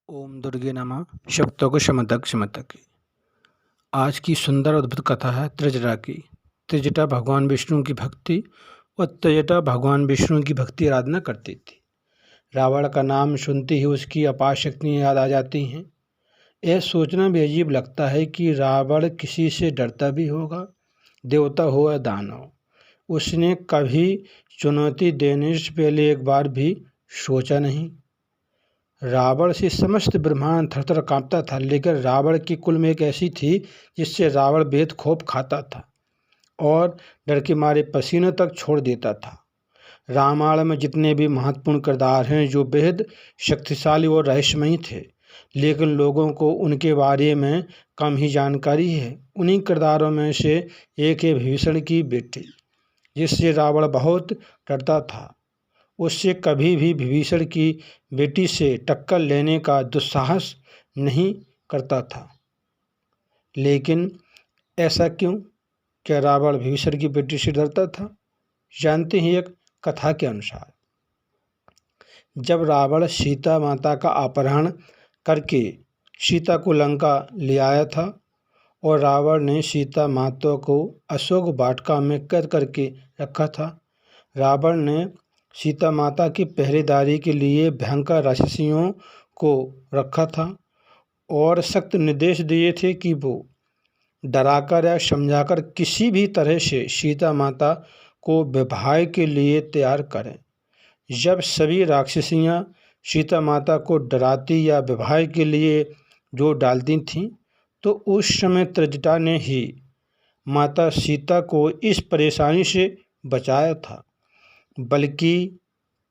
ओम दुर्गे नमः। शब्दों शमतक शमतक। आज की सुंदर अद्भुत कथा है त्रिजटा की। त्रिजटा भगवान विष्णु की भक्ति और त्रिजटा भगवान विष्णु की भक्ति आराधना करती थी। रावण का नाम सुनते ही उसकी अपार शक्तियाँ याद आ जाती हैं। यह सोचना भी अजीब लगता है कि रावण किसी से डरता भी होगा, देवता हो या दानव। उसने कभी चुनौती देने से पहले एक बार भी सोचा नहीं। रावण से समस्त ब्रह्मांड थरथर कांपता था, लेकिन रावण की कुल में एक ऐसी थी जिससे रावण बेहद खौफ खाता था और डर के मारे पसीने तक छोड़ देता था। रामायण में जितने भी महत्वपूर्ण किरदार हैं जो बेहद शक्तिशाली और रहस्यमयी थे, लेकिन लोगों को उनके बारे में कम ही जानकारी है। उन्हीं किरदारों में से एक है विभीषण की बेटी, जिससे रावण बहुत डरता था। उससे कभी भी विभीषण की बेटी से टक्कर लेने का दुस्साहस नहीं करता था। लेकिन ऐसा क्यों? क्या रावण विभीषण की बेटी से डरता था? जानते हैं एक कथा के अनुसार। जब रावण सीता माता का अपहरण करके सीता को लंका ले आया था और रावण ने सीता माता को अशोक वाटिका में कैद करके रखा था। रावण ने सीता माता की पहरेदारी के लिए भयंकर राक्षसियों को रखा था और सख्त निर्देश दिए थे कि वो डराकर या समझाकर किसी भी तरह से सीता माता को विवाह के लिए तैयार करें। जब सभी राक्षसियाँ सीता माता को डराती या विवाह के लिए जोर डालती थीं, तो उस समय त्रिजटा ने ही माता सीता को इस परेशानी से बचाया था। बल्कि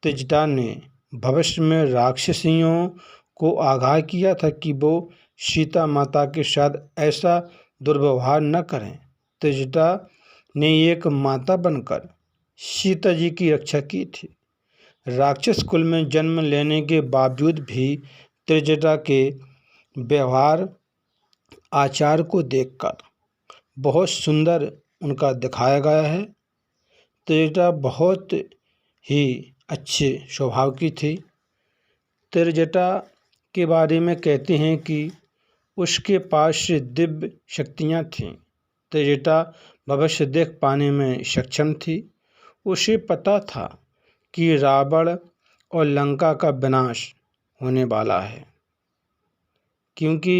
त्रिजटा ने भविष्य में राक्षसियों को आगाह किया था कि वो सीता माता के साथ ऐसा दुर्व्यवहार न करें। त्रिजटा ने एक माता बनकर सीता जी की रक्षा की थी। राक्षस कुल में जन्म लेने के बावजूद भी त्रिजटा के व्यवहार आचार को देखकर बहुत सुंदर उनका दिखाया गया है। त्रिजटा बहुत ही अच्छे स्वभाव की थी। त्रिजटा के बारे में कहते हैं कि उसके पास दिव्य शक्तियाँ थीं। त्रिजटा भविष्य देख पाने में सक्षम थी। उसे पता था कि रावण और लंका का विनाश होने वाला है, क्योंकि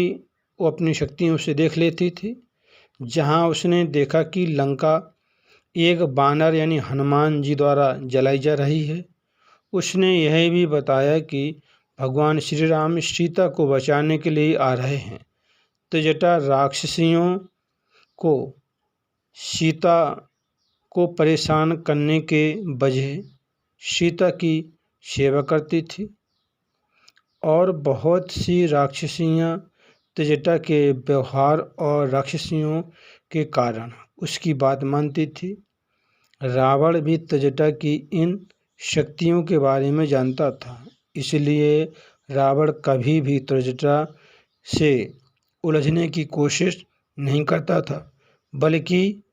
वो अपनी शक्तियों से देख लेती थी। जहाँ उसने देखा कि लंका एक बानर यानी हनुमान जी द्वारा जलाई जा रही है, उसने यह भी बताया कि भगवान श्री राम सीता को बचाने के लिए आ रहे हैं। त्रिजटा राक्षसियों को सीता को परेशान करने के बजाय सीता की सेवा करती थी और बहुत सी राक्षसियाँ त्रिजटा के व्यवहार और राक्षसियों के कारण उसकी बात मानती थी। रावण भी त्रिजटा की इन शक्तियों के बारे में जानता था, इसलिए रावण कभी भी त्रिजटा से उलझने की कोशिश नहीं करता था, बल्कि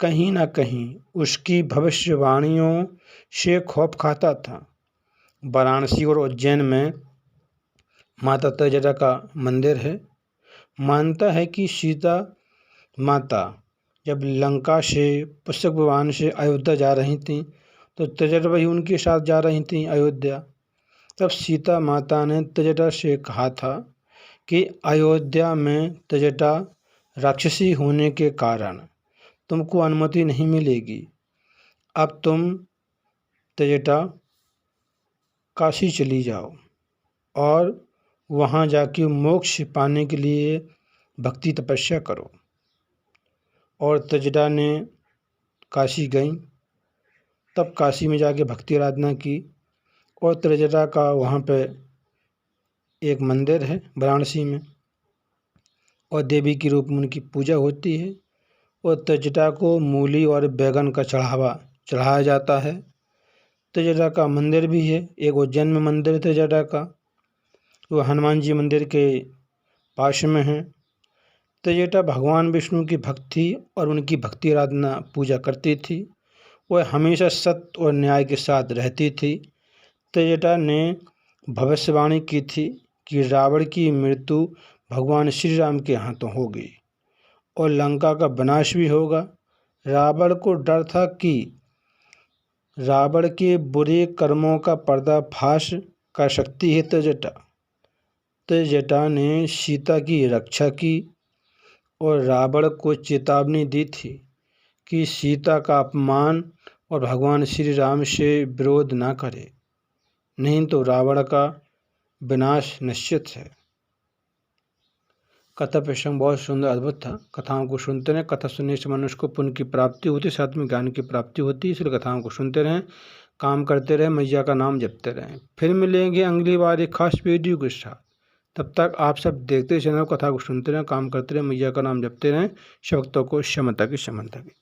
कहीं ना कहीं उसकी भविष्यवाणियों से खौफ खाता था। वाराणसी और उज्जैन में माता त्रिजटा का मंदिर है। मानता है कि सीता माता जब लंका से पुष्पक विमान से अयोध्या जा रही थीं, तो त्रिजटा भी उनके साथ जा रही थीं अयोध्या। तब सीता माता ने त्रिजटा से कहा था कि अयोध्या में त्रिजटा राक्षसी होने के कारण तुमको अनुमति नहीं मिलेगी। अब तुम त्रिजटा काशी चली जाओ और वहाँ जाके मोक्ष पाने के लिए भक्ति तपस्या करो। और त्रिजटा ने काशी गई। तब काशी में जाके भक्ति आराधना की और त्रिजटा का वहाँ पे एक मंदिर है वाराणसी में, और देवी के रूप में उनकी पूजा होती है और त्रिजटा को मूली और बैगन का चढ़ावा चढ़ाया जाता है। त्रिजटा का मंदिर भी है, एक उज्जैन में मंदिर है त्रिजटा का, वो हनुमान जी मंदिर के पास में है। त्रिजटा भगवान विष्णु की भक्ति और उनकी भक्ति आराधना पूजा करती थी। वह हमेशा सत्य और न्याय के साथ रहती थी। त्रिजटा ने भविष्यवाणी की थी कि रावण की मृत्यु भगवान श्री राम के हाथों होगी और लंका का विनाश भी होगा। रावण को डर था कि रावण के बुरे कर्मों का पर्दाफाश कर सकती है त्रिजटा। त्रिजटा ने सीता की रक्षा की और रावण को चेतावनी दी थी कि सीता का अपमान और भगवान श्री राम से विरोध ना करे, नहीं तो रावण का विनाश निश्चित है। कथा प्रसंग बहुत सुंदर अद्भुत था। कथाओं को सुनते रहें। कथा सुनने से मनुष्य को पुण्य की प्राप्ति होती, साथ में ज्ञान की प्राप्ति होती। इसलिए कथाओं को सुनते रहें, काम करते रहें, मैया का नाम जपते रहें। फिर मिलेंगे अगली बार एक खास वीडियो के साथ। तब तक आप सब देखते चैनल, कथा को सुनते रहें, काम करते रहें, मैया का नाम जपते रहें। सब भक्तों को क्षमता की।